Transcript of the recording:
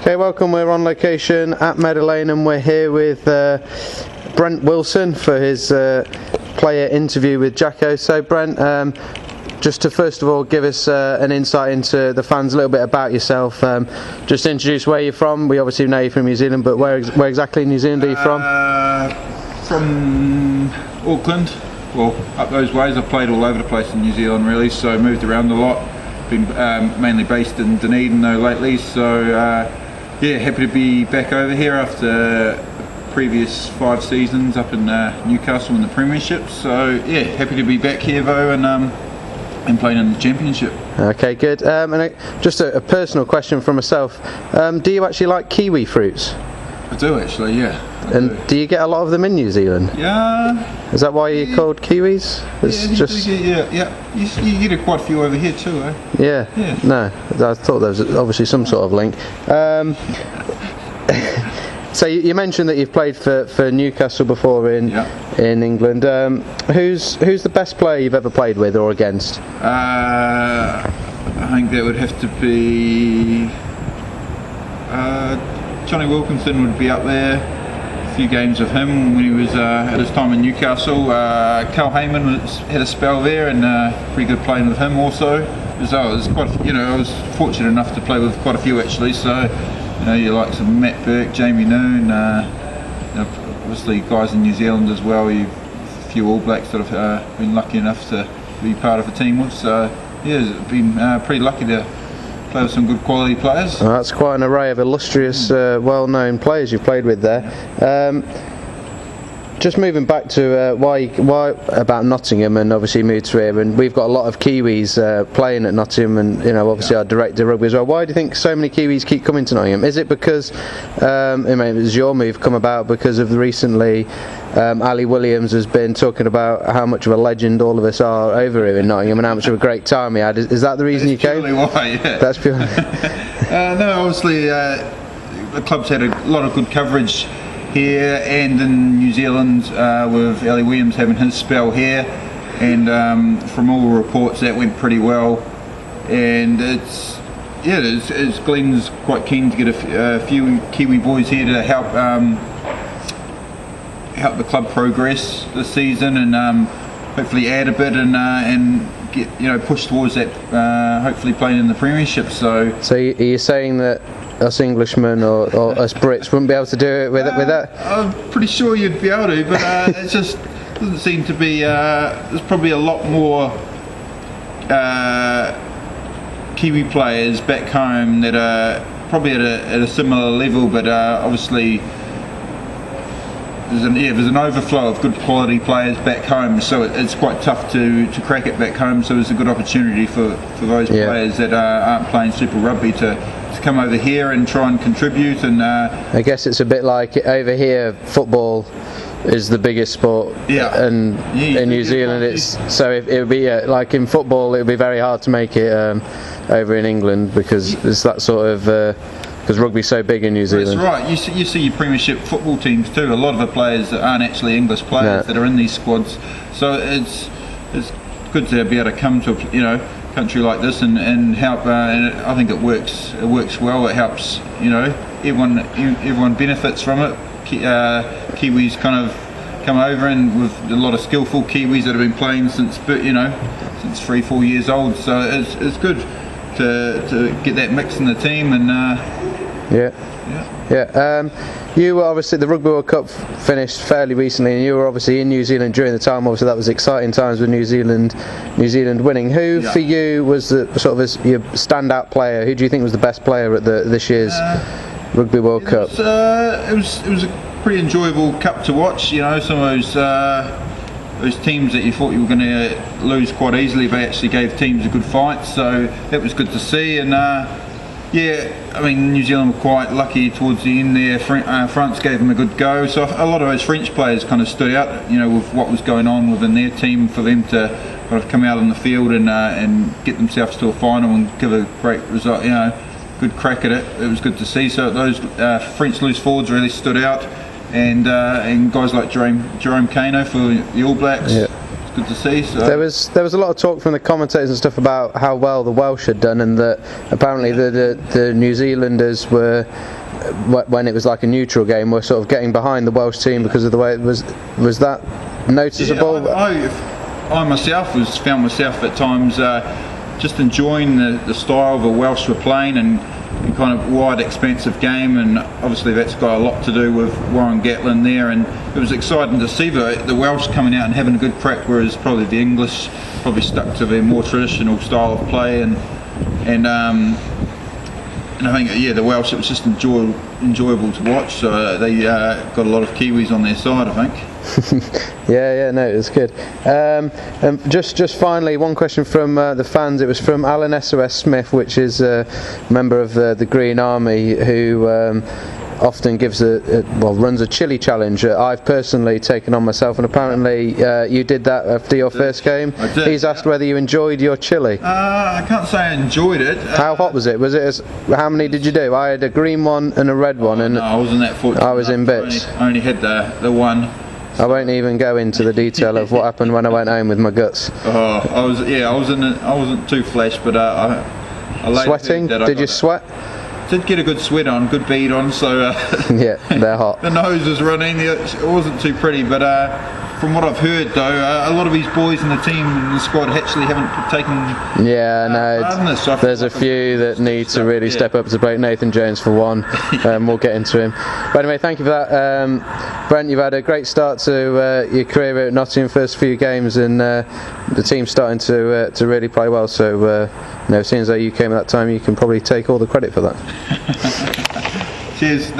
Okay, welcome. We're on location at Meadow Lane and we're here with Brent Wilson for his player interview with Jacko. So Brent, just to first of all give us an insight into the fans, a little bit about yourself, just introduce where you're from. We obviously know you're from New Zealand, but where exactly in New Zealand are you from? From Auckland, well, up those ways. I've played all over the place in New Zealand really, so moved around a lot. Been mainly based in Dunedin though lately, so yeah, happy to be back over here after previous 5 seasons up in Newcastle in the Premiership. So yeah, happy to be back here though and playing in the Championship. Okay, good. And just a personal question from myself. Do you actually like kiwi fruits? I do actually, yeah. And do you get a lot of them in New Zealand? Yeah. Is that why you're called kiwis? It's You get quite a few over here too, eh? Yeah. No, I thought there was obviously some sort of link. So you mentioned that you've played for Newcastle before in England. Who's the best player you've ever played with or against? I think that would have to be Johnny Wilkinson would be up there. A few games of him when he was at his time in Newcastle. Carl Heyman had a spell there, and pretty good playing with him also. So it was quite, I was fortunate enough to play with quite a few actually. So you like some Matt Burke, Jamie Noon, obviously guys in New Zealand as well. A few All Blacks that I've been lucky enough to be part of a team with. So yeah, it's been pretty lucky to play with some good quality players. Well, that's quite an array of illustrious, well-known players you've played with there. Just moving back to why about Nottingham, and obviously moved to here, and we've got a lot of Kiwis playing at Nottingham, and obviously our director of rugby as well. Why do you think so many Kiwis keep coming to Nottingham? Is it because has your move come about because of recently Ali Williams has been talking about how much of a legend all of us are over here in Nottingham and how much of a great time he had? Is that the reason you came? That's purely why, yeah. That's purely. No, obviously the club's had a lot of good coverage here and in New Zealand with Ali Williams having his spell here, and from all reports that went pretty well, and it's Glenn's quite keen to get a few Kiwi boys here to help the club progress this season, and hopefully add a bit and get push towards that hopefully playing in the Premiership. So are you saying that us Englishmen or us Brits wouldn't be able to do it with that? I'm pretty sure you'd be able to, but it just doesn't seem to be. There's probably a lot more Kiwi players back home that are probably at a similar level, but obviously there's an overflow of good quality players back home, so it's quite tough to crack it back home. So it's a good opportunity for those players that aren't playing Super Rugby to come over here and try and contribute. And I guess it's a bit like over here, football is the biggest sport, and in New Zealand it's so it would be like in football it would be very hard to make it over in England because it's that sort of because rugby's so big in New Zealand. That's right. You see your Premiership football teams too. A lot of the players that aren't actually English players that are in these squads. So it's good to be able to come to country like this and help. And I think it works. It works well. It helps. Everyone benefits from it. Kiwis kind of come over, and with a lot of skillful Kiwis that have been playing since 3-4 years old. So it's good to get that mix in the team, and you were obviously, the Rugby World Cup finished fairly recently, and you were obviously in New Zealand during the time. Obviously that was exciting times with New Zealand winning. Who for you was the sort of your standout player? Who do you think was the best player at this year's Rugby World Cup? It was a pretty enjoyable cup to watch. Some of those teams that you thought you were going to lose quite easily, they actually gave teams a good fight, so that was good to see. And New Zealand were quite lucky towards the end there. France gave them a good go, so a lot of those French players kind of stood out, with what was going on within their team, for them to kind of come out on the field and get themselves to a final and give a great result, good crack at it. It was good to see. So those French loose forwards really stood out, and guys like Jerome Kano for the All Blacks. It's good to see. So. There was a lot of talk from the commentators and stuff about how well the Welsh had done, and that apparently the New Zealanders were, when it was like a neutral game, were sort of getting behind the Welsh team because of the way it was. Was that noticeable? Yeah, I myself found myself at times just enjoying the style the Welsh were playing, and kind of wide, expansive game, and obviously that's got a lot to do with Warren Gatland there, and it was exciting to see the Welsh coming out and having a good crack, whereas probably the English probably stuck to their more traditional style of play, and I think the Welsh, it was just enjoyable to watch. So they got a lot of Kiwis on their side, I think. No, it was good. And just finally, one question from the fans. It was from Alan SOS Smith, which is a member of the Green Army, who often gives runs a chili challenge. I've personally taken on myself, and apparently you did that after your first game. I did. He's asked whether you enjoyed your chili. I can't say I enjoyed it. How hot was it? How many did you do? I had a green one and a red one, and no, I wasn't that fortunate. I was in bits. I only had the one. I won't even go into the detail of what happened when I went home with my guts. I wasn't too flash, but I sweating? Did you sweat? Did get a good sweat on, good bead on, so yeah, they're hot. The nose was running. It wasn't too pretty, but from what I've heard though, a lot of these boys in the team and the squad actually haven't taken. There's a few that need to really step up to the plate. Nathan Jones for one. We'll get into him. But anyway, thank you for that, Brent. You've had a great start to your career at Nottingham. First few games, and the team's starting to really play well. So seeing as though you came at that time, you can probably take all the credit for that. Cheers.